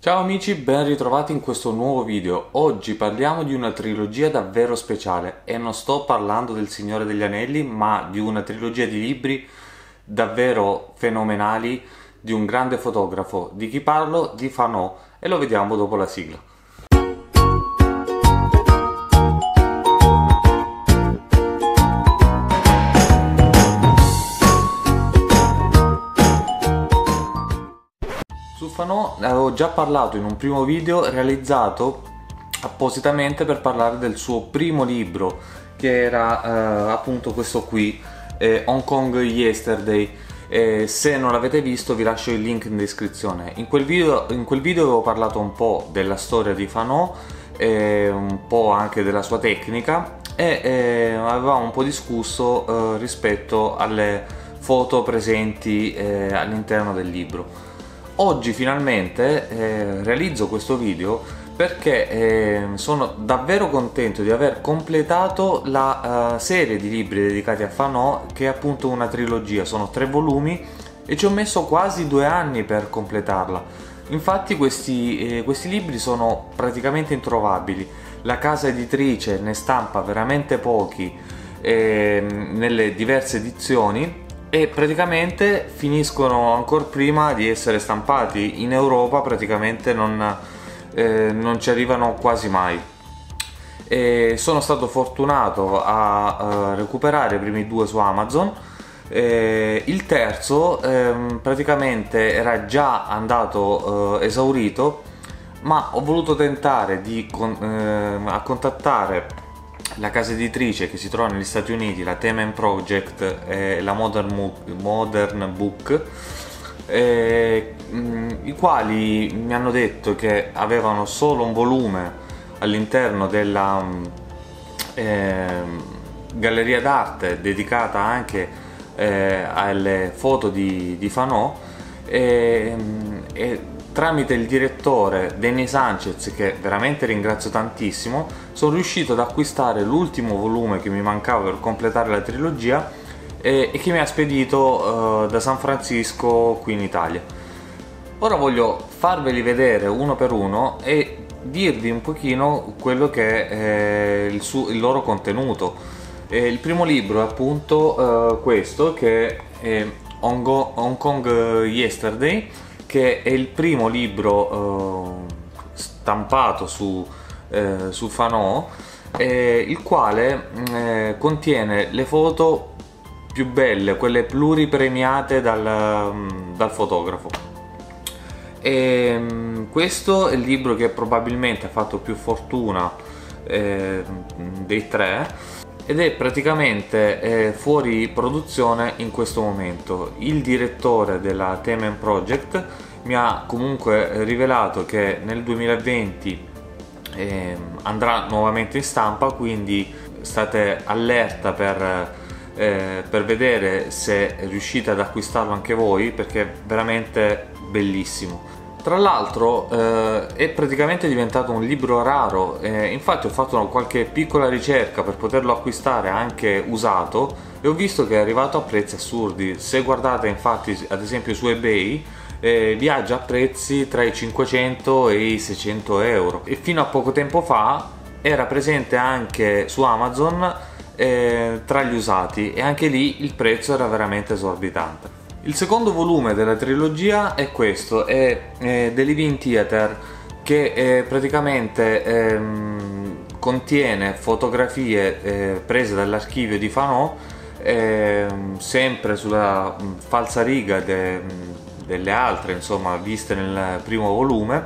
Ciao amici, ben ritrovati in questo nuovo video. Oggi parliamo di una trilogia davvero speciale e non sto parlando del Signore degli Anelli, ma di una trilogia di libri davvero fenomenali di un grande fotografo. Di chi parlo? Di Fanon, e lo vediamo dopo la sigla. Su Fanon avevo già parlato in un primo video realizzato appositamente per parlare del suo primo libro, che era appunto questo qui, Hong Kong Yesterday. Se non l'avete visto vi lascio il link in descrizione. In quel video avevo parlato un po' della storia di Fanon, un po' anche della sua tecnica, e avevamo un po' discusso rispetto alle foto presenti all'interno del libro. Oggi finalmente realizzo questo video perché sono davvero contento di aver completato la serie di libri dedicati a Fanon, che è appunto una trilogia. Sono 3 volumi e ci ho messo quasi 2 anni per completarla. Infatti questi libri sono praticamente introvabili. La casa editrice ne stampa veramente pochi nelle diverse edizioni, e praticamente finiscono ancora prima di essere stampati. In Europa praticamente non ci arrivano quasi mai. Sono stato fortunato a recuperare i primi 2 su Amazon. Il terzo praticamente era già andato esaurito, ma ho voluto tentare di contattare la casa editrice che si trova negli Stati Uniti, la Temen Project e la Modern Book, i quali mi hanno detto che avevano solo un volume all'interno della galleria d'arte dedicata anche alle foto di Fanon, e tramite il direttore Denis Sanchez, che veramente ringrazio tantissimo, sono riuscito ad acquistare l'ultimo volume che mi mancava per completare la trilogia e che mi ha spedito da San Francisco qui in Italia. Ora voglio farveli vedere uno per uno e dirvi un pochino quello che è il loro contenuto. Il primo libro è appunto questo, che è Hong Kong Yesterday, che è il primo libro stampato su Fanon, il quale contiene le foto più belle, quelle pluripremiate dal fotografo. Questo è il libro che probabilmente ha fatto più fortuna dei 3, ed è praticamente fuori produzione in questo momento. Il direttore della Temen Project mi ha comunque rivelato che nel 2020 andrà nuovamente in stampa, quindi state allerta per vedere se riuscite ad acquistarlo anche voi, perché è veramente bellissimo. Tra l'altro è praticamente diventato un libro raro, infatti ho fatto qualche piccola ricerca per poterlo acquistare anche usato e ho visto che è arrivato a prezzi assurdi. Se guardate infatti ad esempio su eBay viaggia a prezzi tra i 500 e i 600 euro, e fino a poco tempo fa era presente anche su Amazon tra gli usati, e anche lì il prezzo era veramente esorbitante. Il secondo volume della trilogia è questo, è The Living Theatre, che praticamente contiene fotografie prese dall'archivio di Fanon, sempre sulla falsariga delle altre, insomma, viste nel primo volume,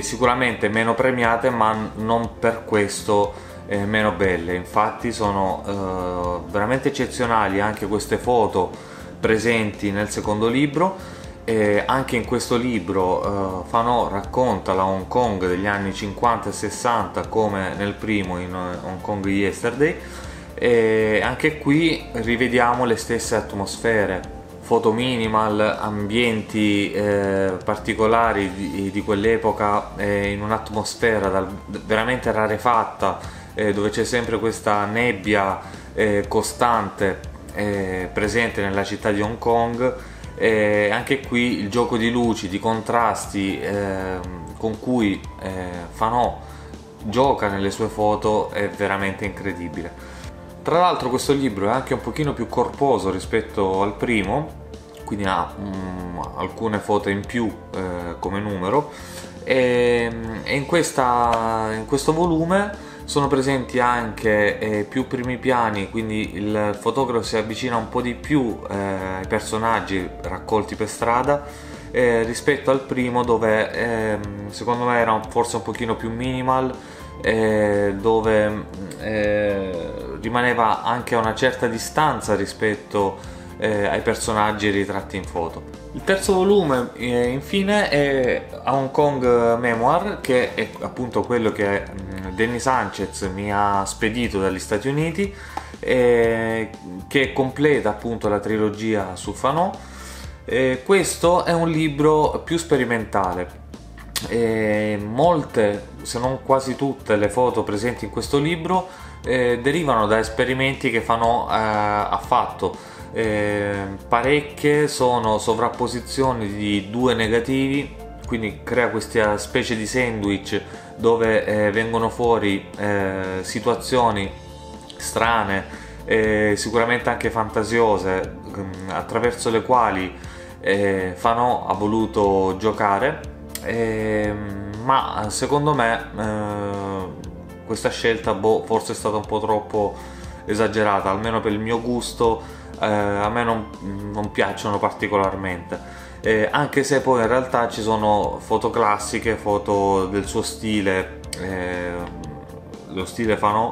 sicuramente meno premiate, ma non per questo meno belle. Infatti sono veramente eccezionali anche queste foto presenti nel secondo libro. Anche in questo libro Fanon racconta la Hong Kong degli anni 50 e 60 come nel primo, in Hong Kong Yesterday, e anche qui rivediamo le stesse atmosfere, foto minimal, ambienti particolari di quell'epoca, in un'atmosfera veramente rarefatta, dove c'è sempre questa nebbia costante presente nella città di Hong Kong, Anche qui il gioco di luci, di contrasti con cui Fanon gioca nelle sue foto è veramente incredibile. Tra l'altro questo libro è anche un pochino più corposo rispetto al primo, quindi ha alcune foto in più come numero, e in questo volume sono presenti anche più primi piani, quindi il fotografo si avvicina un po' di più ai personaggi raccolti per strada rispetto al primo, dove secondo me era forse un pochino più minimal, dove rimaneva anche a una certa distanza rispetto ai personaggi ritratti in foto. Il terzo volume infine è Hong Kong Memoir, che è appunto quello che Denis Sanchez mi ha spedito dagli Stati Uniti, che completa appunto la trilogia su Fanon. Questo è un libro più sperimentale. Molte, se non quasi tutte, le foto presenti in questo libro derivano da esperimenti che Fanon ha fatto. Parecchie sono sovrapposizioni di due negativi, quindi crea questa specie di sandwich dove vengono fuori situazioni strane, sicuramente anche fantasiose, attraverso le quali Fanon ha voluto giocare, ma secondo me questa scelta forse è stata un po' troppo esagerata, almeno per il mio gusto. A me non piacciono particolarmente, anche se poi in realtà ci sono foto classiche, foto del suo stile, lo stile Fanon,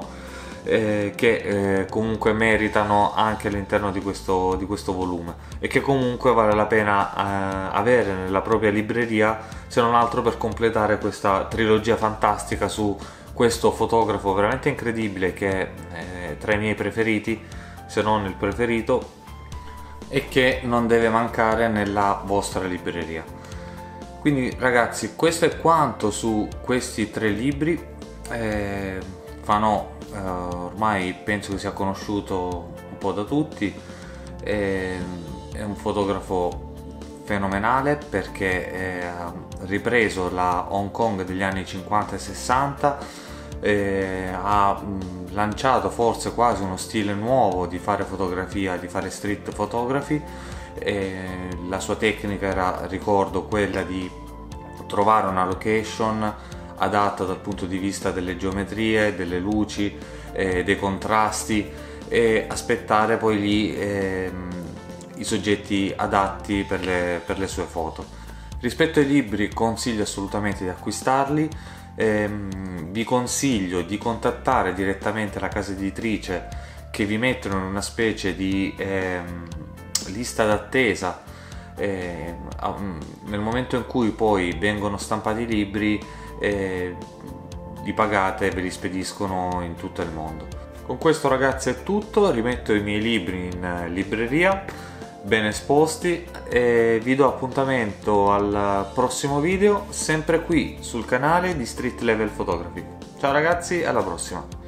che comunque meritano anche all'interno di questo volume, e che comunque vale la pena avere nella propria libreria, se non altro per completare questa trilogia fantastica su questo fotografo veramente incredibile, che è tra i miei preferiti, se non il preferito, e che non deve mancare nella vostra libreria. Quindi ragazzi, questo è quanto su questi tre libri. Fanon ormai penso che sia conosciuto un po' da tutti, è un fotografo fenomenale, perché ha ripreso la Hong Kong degli anni 50 e 60, ha lanciato forse quasi uno stile nuovo di fare fotografia, di fare street photography. La sua tecnica era, ricordo, quella di trovare una location adatta dal punto di vista delle geometrie, delle luci, dei contrasti, e aspettare poi lì i soggetti adatti per le sue foto. Rispetto ai libri, consiglio assolutamente di acquistarli. Vi consiglio di contattare direttamente la casa editrice, che vi mettono in una specie di lista d'attesa. Nel momento in cui poi vengono stampati i libri, li pagate e ve li spediscono in tutto il mondo. Con questo ragazzi è tutto, rimetto i miei libri in libreria ben esposti, e vi do appuntamento al prossimo video, sempre qui sul canale di Street Level Photography. Ciao ragazzi, alla prossima!